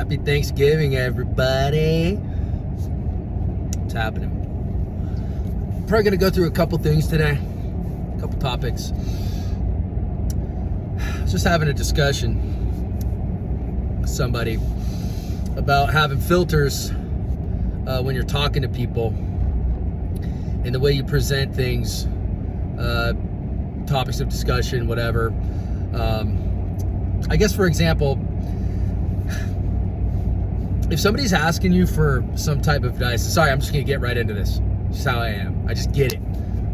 Happy Thanksgiving, everybody. What's happening? Probably going to go through a couple things today, a couple topics. I was just having a discussion with somebody about having filters when you're talking to people and the way you present things, topics of discussion, whatever. I guess, for example, if somebody's asking you for some type of advice, sorry, I'm just going to get right into this. Just how I am. I just get it.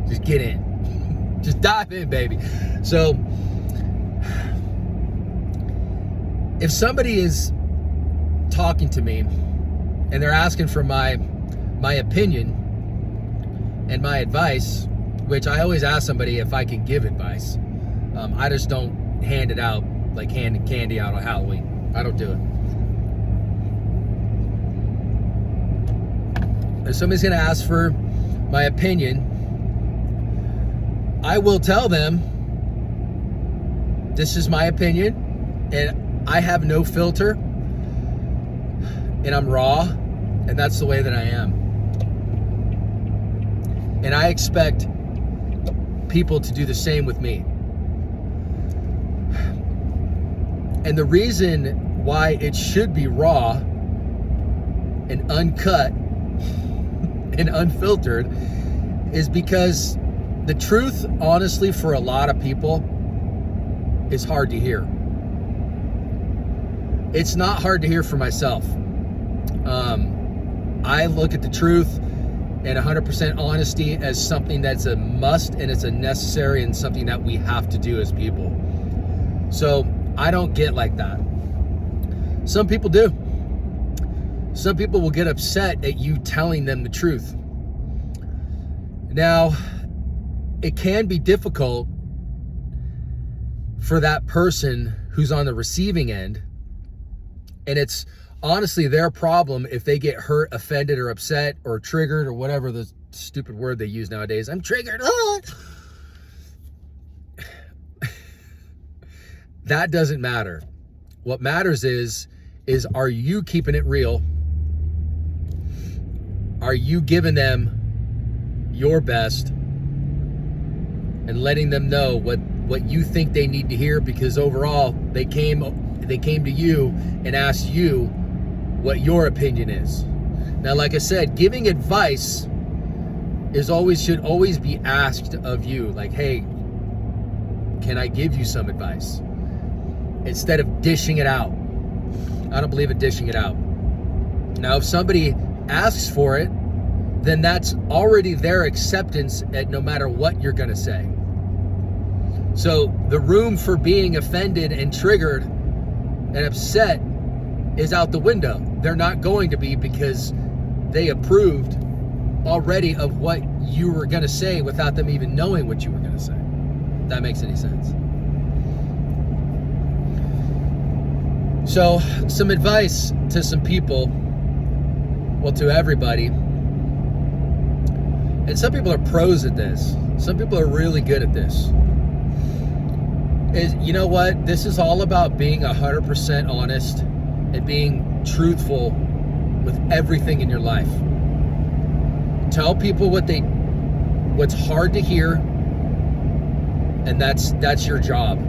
Just get in. Just dive in, baby. So, if somebody is talking to me and they're asking for my opinion and my advice, which I always ask somebody if I can give advice. I just don't hand it out like handing candy out on Halloween. I don't do it. If somebody's going to ask for my opinion, I will tell them this is my opinion and I have no filter and I'm raw and that's the way that I am. And I expect people to do the same with me. And the reason why it should be raw and uncut and unfiltered is because the truth, honestly, for a lot of people is hard to hear. It's not hard to hear for myself. I look at the truth and 100% honesty as something that's a must and it's a necessary and something that we have to do as people. So I don't get like that. Some people do. Some people will get upset at you telling them the truth. Now, it can be difficult for that person who's on the receiving end, and it's honestly their problem if they get hurt, offended, or upset, or triggered, or whatever the stupid word they use nowadays. I'm triggered. That doesn't matter. What matters is are you keeping it real? Are you giving them your best and letting them know what you think they need to hear? Because overall, they came to you and asked you what your opinion is. Now, like I said, giving advice should always be asked of you. Like, hey, can I give you some advice? Instead of dishing it out. I don't believe in dishing it out. Now, if somebody asks for it, then that's already their acceptance at no matter what you're going to say. So the room for being offended and triggered and upset is out the window. They're not going to be, because they approved already of what you were going to say without them even knowing what you were going to say. If that makes any sense. So, some advice to some people, well, to everybody. And some people are pros at this. Some people are really good at this. Is, you know what? This is all about being 100% honest and being truthful with everything in your life. Tell people what's hard to hear, and that's your job.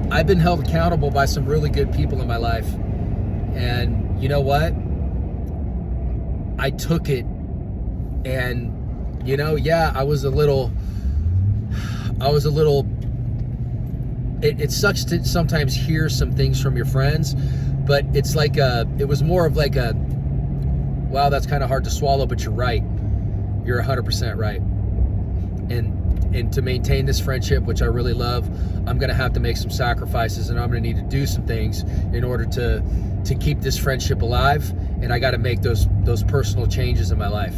I've been held accountable by some really good people in my life, and you know what? I took it, and yeah, I was a little. It sucks to sometimes hear some things from your friends, but it's like it was more of like a, wow, that's kind of hard to swallow, but you're right. You're 100% right. And to maintain this friendship, which I really love, I'm going to have to make some sacrifices, and I'm going to need to do some things in order to keep this friendship alive. And I got to make those personal changes in my life.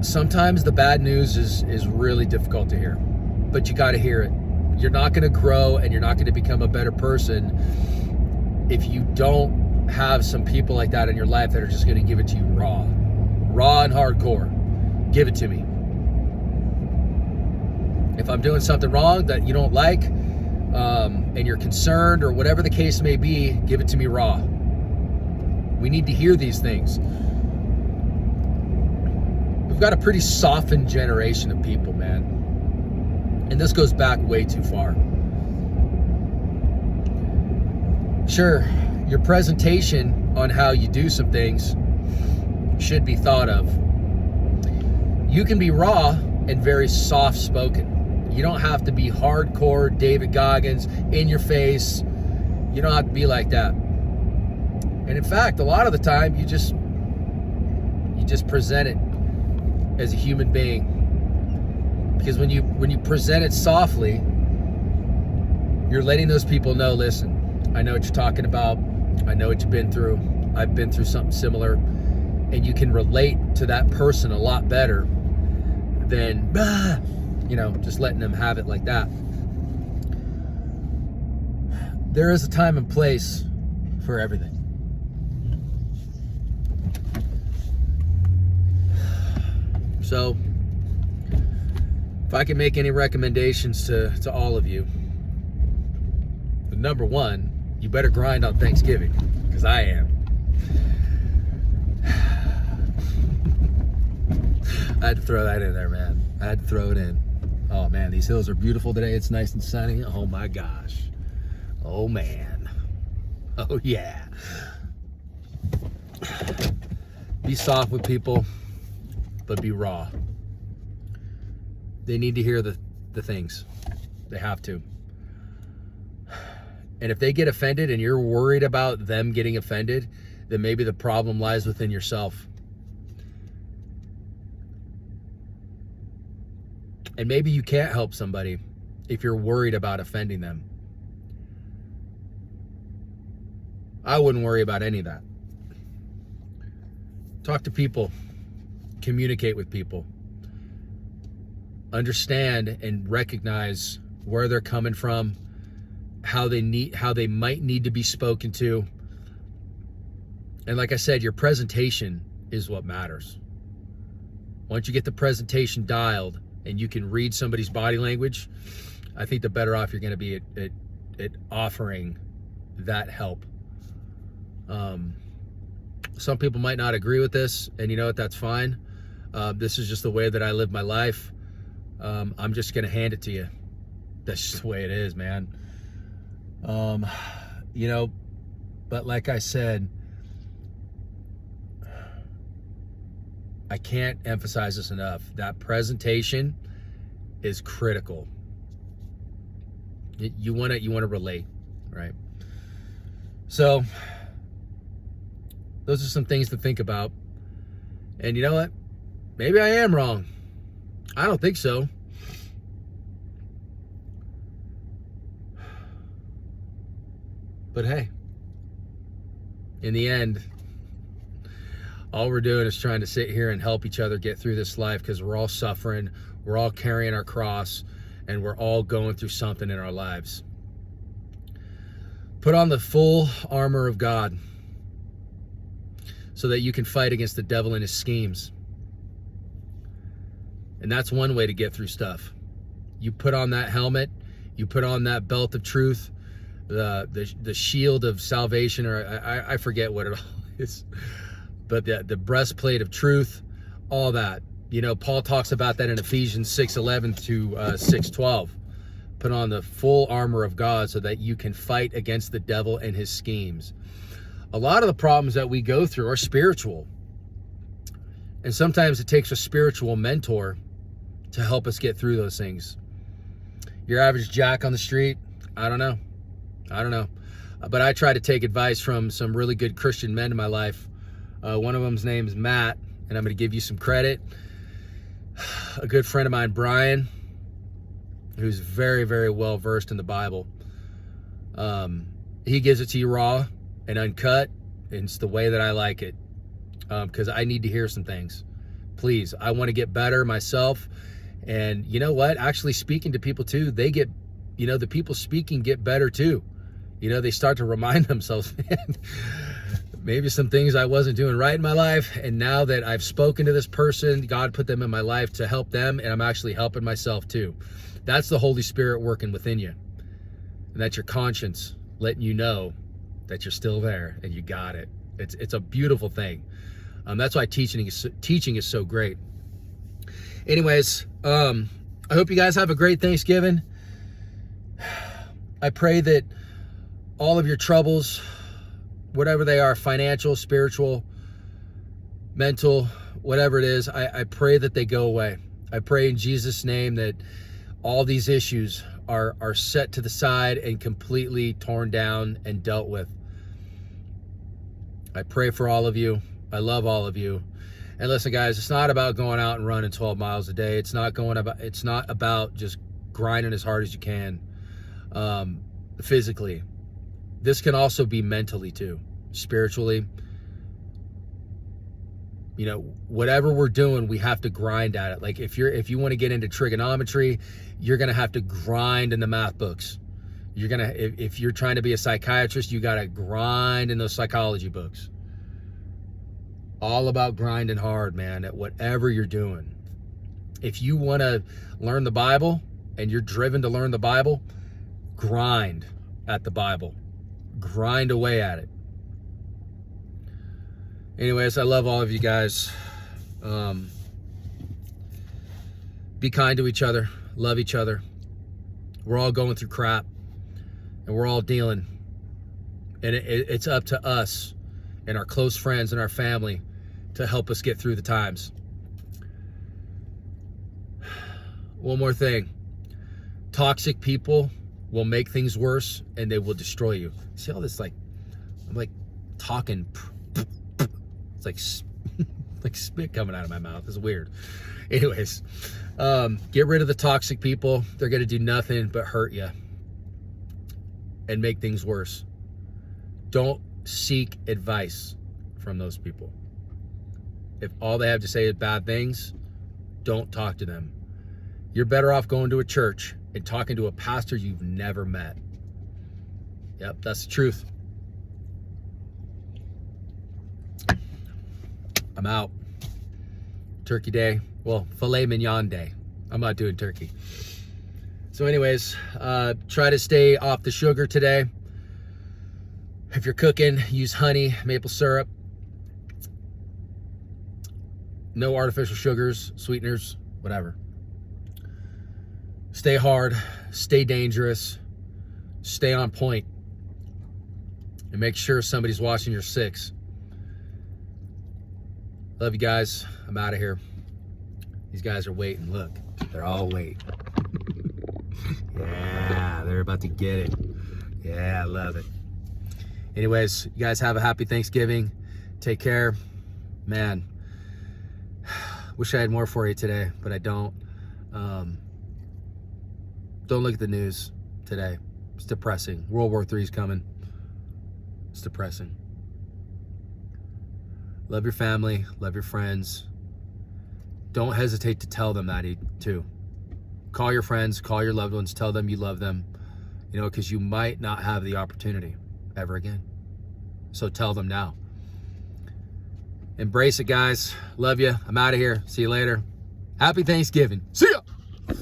Sometimes the bad news is really difficult to hear, but you got to hear it. You're not going to grow and you're not going to become a better person if you don't have some people like that in your life that are just going to give it to you raw and hardcore. Give it to me. If I'm doing something wrong that you don't like, and you're concerned or whatever the case may be, give it to me raw. We need to hear these things. We've got a pretty softened generation of people, man. And this goes back way too far. Sure, your presentation on how you do some things should be thought of. You can be raw and very soft-spoken. You don't have to be hardcore David Goggins, in your face. You don't have to be like that. And in fact, a lot of the time, you just present it as a human being. Because when you present it softly, you're letting those people know, listen, I know what you're talking about. I know what you've been through. I've been through something similar. And you can relate to that person a lot better than, just letting them have it like that. There is a time and place for everything. So, if I can make any recommendations to all of you, number one, you better grind on Thanksgiving, because I am. I had to throw that in there, man. I had to throw it in. Oh, man, these hills are beautiful today. It's nice and sunny. Oh, my gosh. Oh, man. Oh, yeah. Be soft with people, but be raw. They need to hear the things. They have to. And if they get offended and you're worried about them getting offended, then maybe the problem lies within yourself. And maybe you can't help somebody if you're worried about offending them. I wouldn't worry about any of that. Talk to people. Communicate with people. Understand and recognize where they're coming from, how they might need to be spoken to. And like I said, your presentation is what matters. Once you get the presentation dialed and you can read somebody's body language, I think the better off you're going to be at offering that help. Some people might not agree with this, and you know what, that's fine. This is just the way that I live my life. I'm just going to hand it to you. That's just the way it is, man. But like I said, I can't emphasize this enough. That presentation is critical. You want to relate, right? So those are some things to think about. And you know what? Maybe I am wrong. I don't think so. But hey, in the end, all we're doing is trying to sit here and help each other get through this life, because we're all suffering, we're all carrying our cross, and we're all going through something in our lives. Put on the full armor of God so that you can fight against the devil and his schemes. And that's one way to get through stuff. You put on that helmet, you put on that belt of truth, the shield of salvation, or I forget what it all is, but the breastplate of truth, all that. Paul talks about that in Ephesians 6:11 to 6:12. Put on the full armor of God so that you can fight against the devil and his schemes. A lot of the problems that we go through are spiritual. And sometimes it takes a spiritual mentor to help us get through those things. Your average jack on the street, I don't know. But I try to take advice from some really good Christian men in my life. One of them's name is Matt, and I'm going to give you some credit. A good friend of mine, Brian, who's very, very well versed in the Bible. He gives it to you raw and uncut, and it's the way that I like it, because I need to hear some things. Please, I want to get better myself. And you know what? Actually speaking to people too, they get, the people speaking get better too. They start to remind themselves, man, maybe some things I wasn't doing right in my life, and now that I've spoken to this person, God put them in my life to help them, and I'm actually helping myself too. That's the Holy Spirit working within you. And that's your conscience letting you know that you're still there and you got it. It's a beautiful thing. That's why teaching is so great. Anyways, I hope you guys have a great Thanksgiving. I pray that all of your troubles, whatever they are, financial, spiritual, mental, whatever it is, I pray that they go away. I pray in Jesus' name that all these issues are set to the side and completely torn down and dealt with. I pray for all of you. I love all of you. And listen, guys, it's not about going out and running 12 miles a day. It's not about just grinding as hard as you can, physically. This can also be mentally too, spiritually. You know, whatever we're doing, we have to grind at it. Like if you want to get into trigonometry, you're gonna have to grind in the math books. If you're trying to be a psychiatrist, you gotta grind in those psychology books. All about grinding hard, man, at whatever you're doing. If you want to learn the Bible and you're driven to learn the Bible, grind at the Bible. Grind away at it. Anyways, I love all of you guys. Be kind to each other. Love each other. We're all going through crap. And we're all dealing. And it's up to us and our close friends and our family to help us get through the times. One more thing. Toxic people will make things worse and they will destroy you. See all this, like, I'm like talking. It's like like spit coming out of my mouth. It's weird. Anyways, get rid of the toxic people. They're going to do nothing but hurt you and make things worse. Don't seek advice from those people. If all they have to say is bad things, don't talk to them. You're better off going to a church and talking to a pastor you've never met. Yep, that's the truth. I'm out. Turkey day. Well, filet mignon day. I'm not doing turkey. So anyways, try to stay off the sugar today. If you're cooking, use honey, maple syrup. No artificial sugars, sweeteners, whatever. Stay hard, stay dangerous, stay on point, and make sure somebody's watching your six. Love you guys. I'm out of here. These guys are waiting. Look, they're all waiting. Yeah, they're about to get it. Yeah, I love it. Anyways, you guys have a happy Thanksgiving. Take care. Man, wish I had more for you today, but I don't. Don't look at the news today. It's depressing. World War III is coming. It's depressing. Love your family. Love your friends. Don't hesitate to tell them that too. Call your friends. Call your loved ones. Tell them you love them. You know, because you might not have the opportunity ever again. So tell them now. Embrace it, guys. Love you. I'm out of here. See you later. Happy Thanksgiving. See ya.